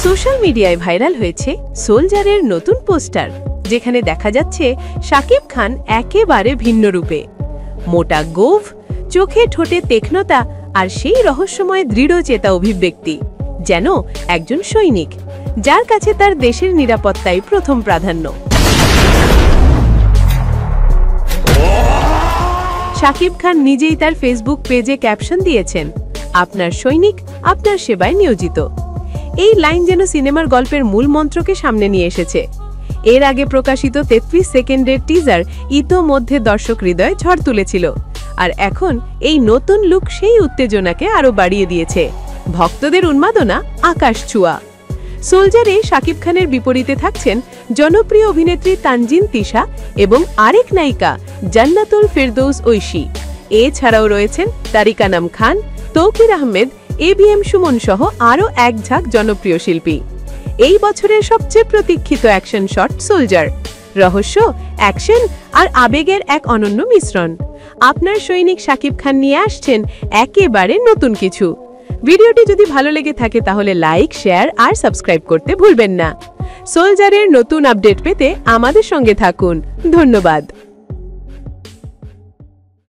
Social মিডিয়ায় viral হয়েছে সোলজারের নতুন পোস্টার, যেখানে দেখা যাচ্ছে শাকিব খান একেবারে ভিন্ন রূপে। মোটা গোঁফ, চোখে ঠোঁটে তীক্ষ্ণতা আর সেই রহস্যময় দৃঢ়চেতা অভিব্যক্তি, যেন একজন সৈনিক যার কাছে তার দেশের নিরাপত্তাই প্রথম প্রাধান্য। শাকিব খান নিজেই তার ফেসবুক পেজে ক্যাপশন দিয়েছেন, আপনার সৈনিক আপনার সেবায় নিয়োজিত। এই লাইন যেন সিনেমার গল্পের মূল মন্ত্রকে সামনে নিয়ে এসেছে। এর আগে প্রকাশিত 33 সেকেন্ডের টিজার ইতোমধ্যে দর্শক হৃদয়ে ঝড় তুলেছিল, আর এখন এই নতুন লুক সেই উত্তেজনাকে আরও বাড়িয়ে দিয়েছে। ভক্তদের উন্মাদনা আকাশ ছোঁয়া। সোলজারে শাকিব খানের বিপরীতে থাকছেন জনপ্রিয় অভিনেত্রী তানজিন তিশা এবং আরেক নায়িকা জান্নাতুল ফেরদৌস ঐশী। এছাড়াও রয়েছেন তারিক আনাম খান, তৌকির আহমেদ, ABM সুমন সহ আরও এক ঝাঁক জনপ্রিয় শিল্পী। এই বছরের সবচেয়ে প্রতীক্ষিত অ্যাকশন শট সোলজার, রহস্য, অ্যাকশন আর আবেগের এক অনন্য মিশ্রণ। আপনার সৈনিক শাকিব খান নিয়ে আসছেন একেবারে নতুন কিছু। ভিডিওটি যদি ভালো লেগে থাকে তাহলে লাইক, শেয়ার আর সাবস্ক্রাইব করতে ভুলবেন না। সোলজারের নতুন আপডেট পেতে আমাদের সঙ্গে থাকুন। ধন্যবাদ।